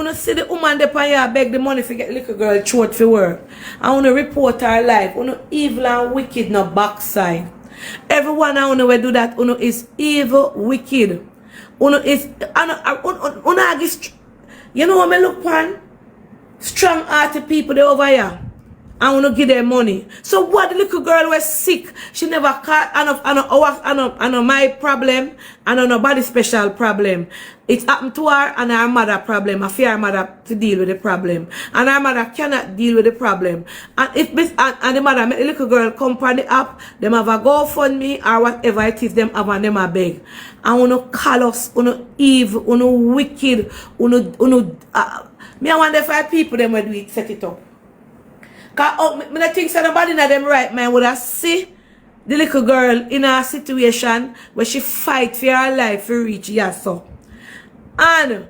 wanna see the woman there pan here beg the money to get little girl throat for work. I wanna report her life. Wanna evil and wicked no backside. Everyone I wanna do that uno is evil, wicked. Uno is uno you know what I look pan? Strong hearted people they over here. I want to give them money. So what the little girl was sick. She never caught I know my problem. I know nobody special problem. It happened to her and her mother problem. I fear her mother to deal with the problem. And her mother cannot deal with the problem. And if and the mother make the little girl come on the app, them have a GoFundMe or whatever it is them have and them a beg. I want to call us, uno evil, uno wicked, me I wonder if people them will do it, set it up. Cause me think so nobody in them right man would have see the little girl in a situation where she fight for her life to reach so. And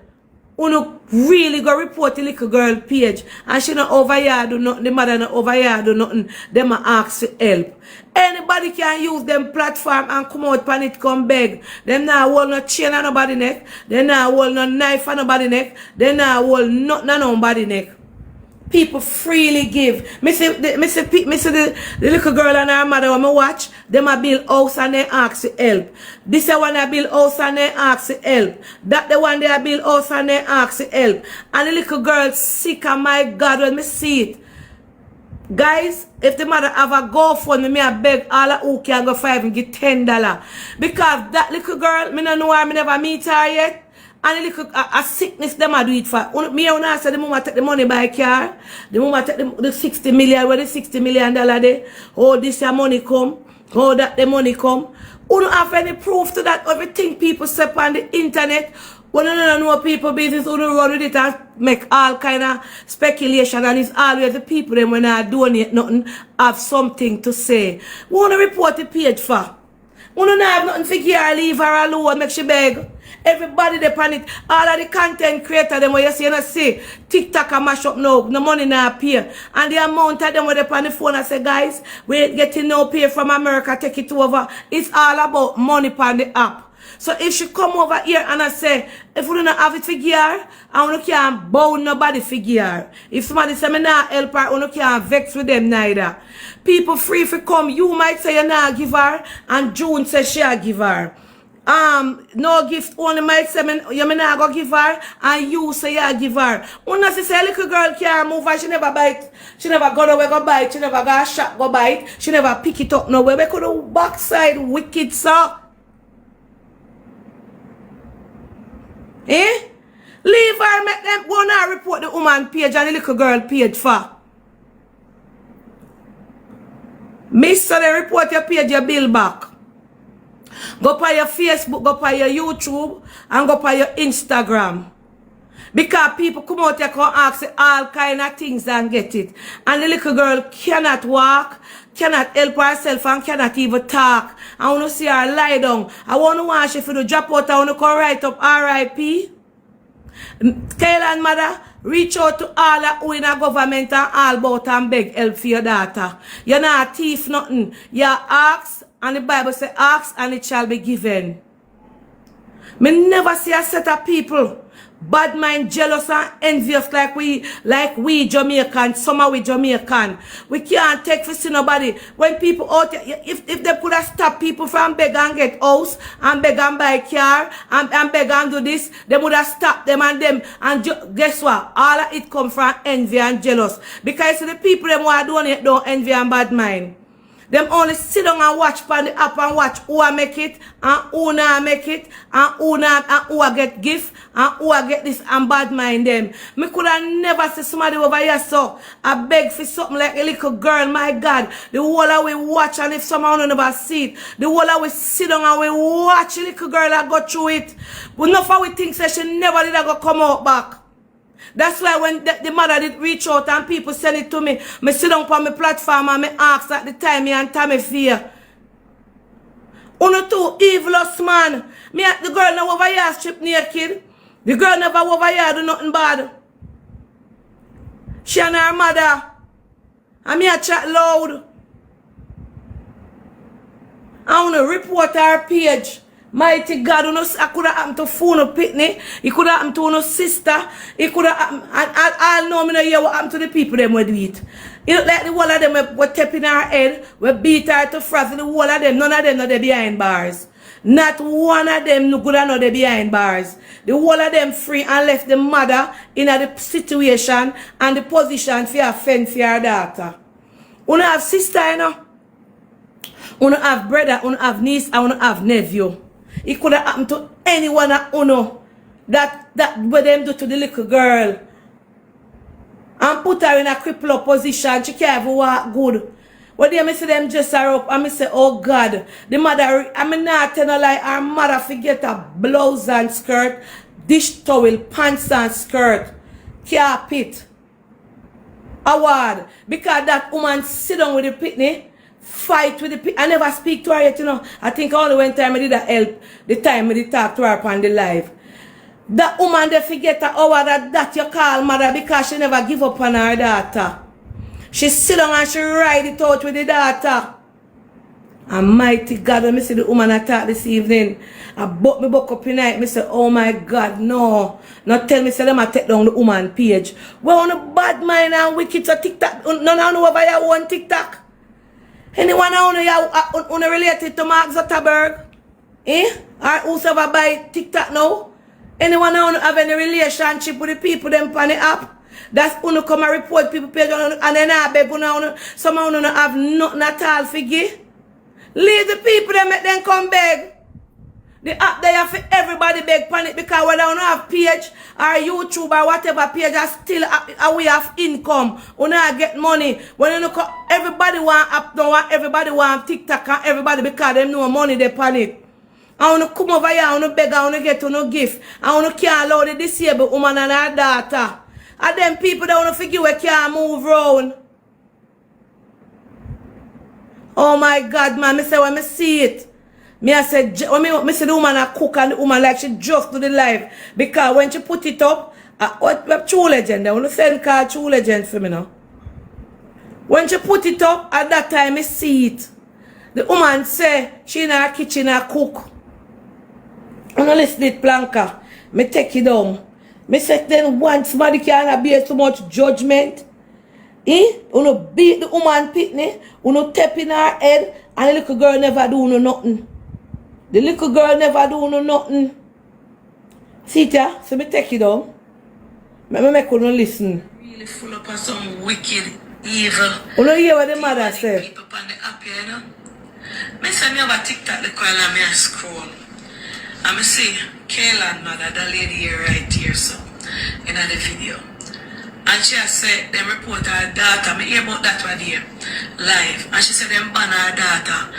uno really go report the little girl page and she not over here do nothing, the mother not over here do nothing, them a ask for help. Anybody can use them platform and come out pan it come beg. Them now hold no chain on nobody neck, they now hold no knife on nobody neck, they now hold nothing on nobody neck. People freely give. Me see the little girl and her mother when I watch, them a build house and they ask for help. This is one they build house and they ask for help. That the one they build house and they ask for help. And the little girl sick and my God when me see it. Guys, if the mother have a GoFundMe, me I beg all who can go 5 and get $10. Because that little girl, me no know her, me never meet her yet. And a little a sickness them I do it for. Me and I say the mama take the money by car. The mama take the 60 million, where the $60 million there. Oh, this your money come. Oh, that the money come. You don't have any proof to that. Everything people say on the internet. When you don't know people business, you don't run with it and make all kind of speculation. And it's always the people them when I donate nothing have something to say. We want to report the page for. We don't have nothing to give her, leave her alone, make she beg. Everybody they panic. All of the content creator them where you see TikTok and mash up now, no money now appear. And the amount of them where they on the phone and say, guys, we ain't getting no pay from America, take it over. It's all about money on the app. So if she come over here and I say, if we don't have it figure, I can't bow nobody figure. If somebody say me not help her, I can't vex with them neither. People free to come. You might say you not give her, and June says she give her. No gift only might say you may not go give her, and you say you give her. When I say little girl can't move her, she never bite. She never go nowhere go bite. She never go shop go bite. She never pick it up nowhere. We could do backside wicked so. Eh? Leave her, make them go now report the woman page and the little girl page for. Miss, so they report your page, your bill back. Go by your Facebook, go by your YouTube, and go by your Instagram. Because people come out here and ask all kind of things and get it. And the little girl cannot walk, cannot help herself, and cannot even talk. I want to see her lie down. I want to watch if you drop out, I want to come write up RIP. Kaylan mother, reach out to all who in a government and all about and beg help for your daughter. You're not a thief, nothing. You ask, and the Bible says, ask and it shall be given. Me never see a set of people bad mind, jealous and envious like we Jamaican, some of we Jamaican. We can't take for see nobody. When people out there, if they could have stopped people from beg and get house and beg and buy car and beg and do this, they would have stopped them and guess what? All of it come from envy and jealous. Because the people them who are doing it don't envy and bad mind. Them only sit down and watch on the app and watch who make it and who not make it and who not and who get gift and who get this and bad mind them. Me could have never see somebody over here so I beg for something like a little girl, my God. The whole of we watch and if someone never see it, the whole of we sit down and we watch a little girl that go through it. But enough of we think that she never did go come out back. That's why when the mother did reach out and people send it to me, I sit down on my platform and I ask at the time and time fear. Uno too evilous man. Me the girl now over here strip naked. The girl never over here do nothing bad. She and her mother. And me a chat loud. I want to report her page. Mighty God, I could have happened to Funo Pitney. It could have happened to Uno sister. It could have happened, and I know me know hear what happened to the people them would do it. You look like the whole of them were tapping her head, we beat her to frazzle. The whole of them, none of them know they behind bars. Not one of them no good know they behind bars. The whole of them free and left the mother in the situation and the position for her fend for her daughter. Una have sister, you know. Una have brother, una have niece, and una have nephew. It could have happened to anyone that uno that what them do to the little girl. And put her in a crippled position. She can't even walk good. When they see them dress her up, I say, oh God, the mother, I mean not tell her like her mother forget a blouse and skirt, dish towel, pants and skirt, carpet, award. Because that woman sit down with the pitney, fight with the pitney. I never speak to her yet, you know. I think only one time I did that help, the time I did talk to her upon the live. That woman they forget her hour that you call mother because she never give up on her daughter. She sit down and she ride it out with the daughter. And mighty God, when I see the woman attack this evening, I buck me buck up in night. I say, oh my God, no. Not tell me, say them I take down the woman page. Well, on the bad mind and wicked so TikTok. None of you over your own TikTok. Anyone who related to Mark Zuckerberg? Eh? Or whosoever buy TikTok now? Anyone who have any relationship with the people them on the app? That's who come and report people page and then I beg someone who have nothing at all for give. Leave the people that make them come beg. The app there for everybody beg panic because when they don't have page or YouTube or whatever page are still a way of income. When I get money. When you look everybody want app now, everybody want TikTok and everybody because them know money they panic. I want to come over here, I want to beg, I want to get to no gift. I want to can't allow the disabled woman and her daughter. And them people that want to figure we can't move around. Oh my God, man, I say when I see it. I said, when I see the woman a cook and the woman like she just do the live. Because when she put it up, what True Legend, I want to send card True Legend for me now. When she put it up, at that time I see it. The woman say she in her kitchen a cook. I don't listen to it, Blanca. I take it down. I say then once somebody can't bear so much judgment. You beat the woman pitney, you tap in her head, and the little girl never do no nothing. The little girl never do no nothing. See it, yeah? So I take it down. I make you listen. Really full up of some wicked, evil. You don't hear what the mother said. People on the app here, you know? I say me have a TikTok the while and I scroll. And I see Kaylan mother, that lady here right here, so in the video. And she has said them report her daughter. I hear about that one here live. And she said them ban her daughter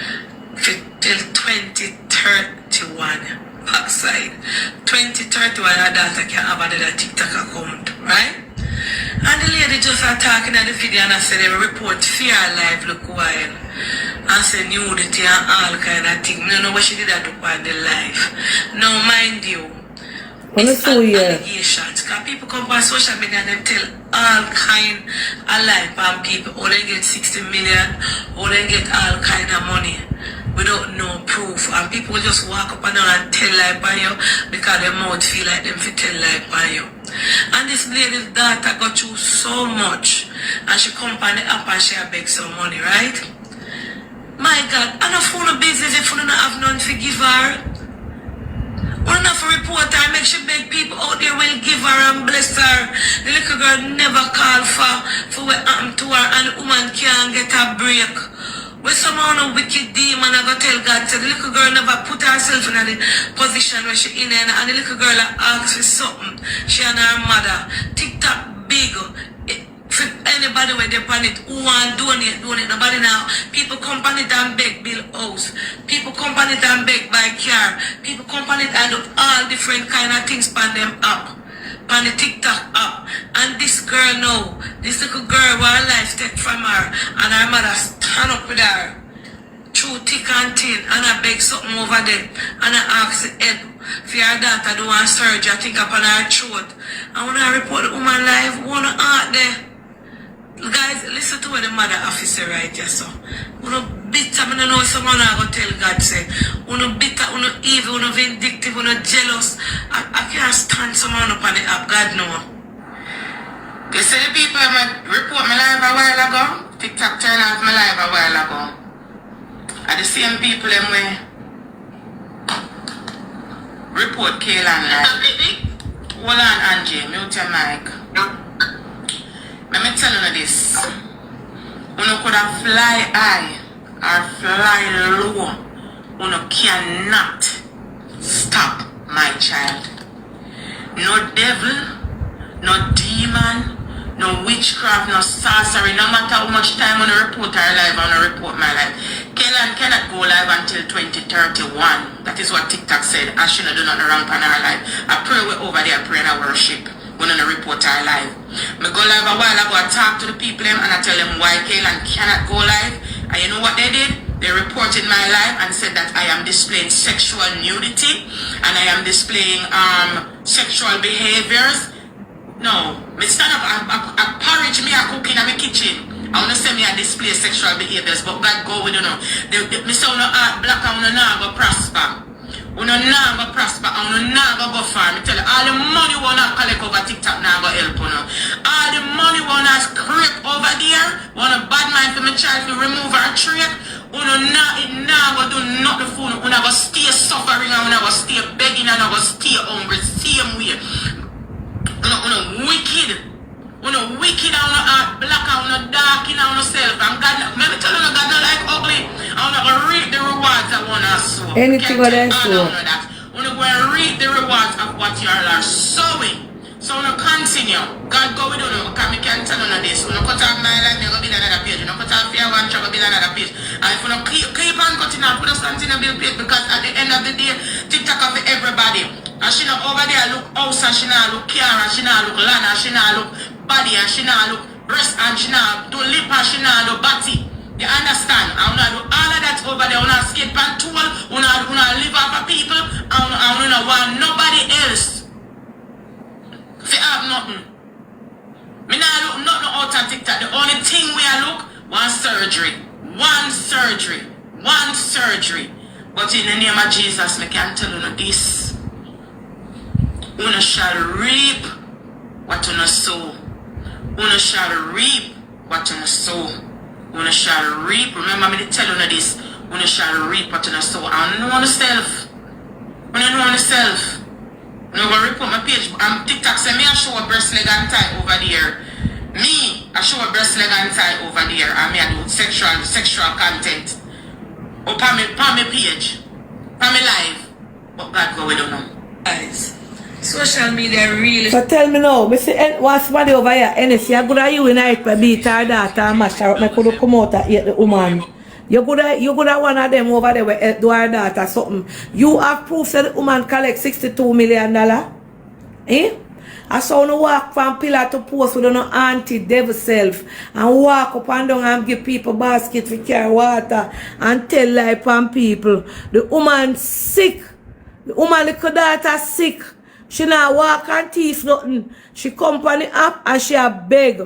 till 2031 backside. 2031 her daughter can have another TikTok account, right? And the lady just talking at the video and I said they report fear live look while. And say nudity and all kind of thing. I don't know what she did that on the live. Now mind you, it's allegations. Because people come on social media and them tell all kind of lie from people. All they get 60 million, all they get all kind of money without no proof. And people just walk up and down and tell lie by you because their mouth feel like them fit tell lie by you. And this lady's daughter got through so much and she come on the app and she beg some money, right? My God, I don't phone no business if you don't have none to give her. We don't have to report her, make sure big people out there will give her and bless her. The little girl never call for what happened to her and the woman can't get a break. When someone a wicked demon I go tell God, so the little girl never put herself in the position where she in and the little girl asks for something. She and her mother. TikTok big. For anybody where they on it, who want donate. Nobody now. People come on it and beg build house. People come on it and beg buy car. People come on it and do all different kind of things on them up. On the TikTok app. And this girl now, this little girl where her life take from her and her mother stand up with her. Through thick and thin and I beg something over there. And I ask the head for her daughter do one surgery, I think upon her throat. And when I report the woman live, wanna out there. Guys, listen to what the mother officer right here, so. bitter. I don't know if someone I go tell God say, uno bitter, uno evil, uno vindictive, uno jealous. I can't stand someone up on the app. God know. You see the people report my live a while ago. TikTok turn off my live a while ago. Are the same people them way report Kaylan live. Hold on, Angie. Mute your mic. Let me tell you this. You could have fly high or fly low. You cannot stop my child. No devil, no demon, no witchcraft, no sorcery. No matter how much time on a report her live, on a report my life. Kaylan cannot go live until 2031. That is what TikTok said. I shouldn't do nothing wrong on her life. I pray we over there, pray and I worship. We're going to report her live. I go live a while ago, I talk to the people them and I tell them why Kaylan cannot go live. And you know what they did? They reported my live and said that I am displaying sexual nudity and I am displaying sexual behaviors. No, me stand up, I porridge me, I cook in my kitchen. I want to say me I display sexual behaviors, but God go with you know. Me say no art black and no go prosper. No go prosper and no go far. Me tell you, all the money wanna collect over TikTok now go help you know. All the money wanna scrape over there, wanna bad mind for my child to remove her trait. It now go do nothing for you. Go stay suffering and go stay begging and go stay hungry, same way. Wicked. Wicked and black and dark in self. And God, let me tell you, God not like ugly. I want to reap the rewards I want to sow. Anything what I sow. I want to go and reap the rewards of what you are sowing. So I want to continue. God go with you, because I can't tell you this. When I cut off my life, you're going to build another page. When I cut off your one, you're going to build another page. And if you keep on cutting off, put us continue to build page, because at the end of the day, TikTok of everybody. And she not over there look house, and she not look car, and she not look land, and she not look body, and she not look breast, and she not do lip, and she not do body. You understand? I wanna do all of that over there. I wanna skate and tool. I wanna live off of people. I wanna want nobody else. If you have nothing. Me not look nothing out on TikTok. The only thing we are look, one surgery. One surgery. One surgery. But in the name of Jesus, I can tell you this. Una shall reap what una sow. Una shall reap what una sow. Una shall reap. Remember me to tell you this. Una shall reap what una sow. I don't know yourself. Una know yourself. Una go reap on my page. TikTok say me I show a breast leg and thigh over there. Me I show a breast leg and thigh over there. And me I do sexual content. Up on me page. On me live. But God go with you now. Guys. Social media really. So tell me now, me see what's somebody over here, NSC, you good at you night by beat her daughter and mash her up, me could come out and eat the woman. You good at one of them over there where do her daughter something. You have proof that the woman collect $62 million? Eh? I saw no walk from pillar to post with no auntie devil self and walk up and down and give people basket for carry water and tell lie from people. The woman sick. The woman little daughter sick. She not walk and teeth nothing. She come on the app and she a beg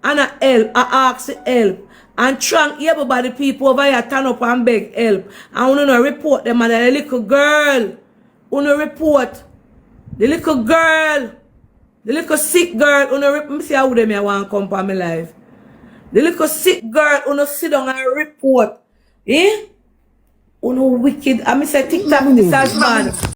and a help, a ask help. And trunk everybody people over here turn up and beg help. And we no report them and the little girl. We no report. The little girl. The little sick girl. We no report. Let me see how them here want to come on my life. The little sick girl. We no sit down and report. Eh? We no wicked. I say TikTok this as man.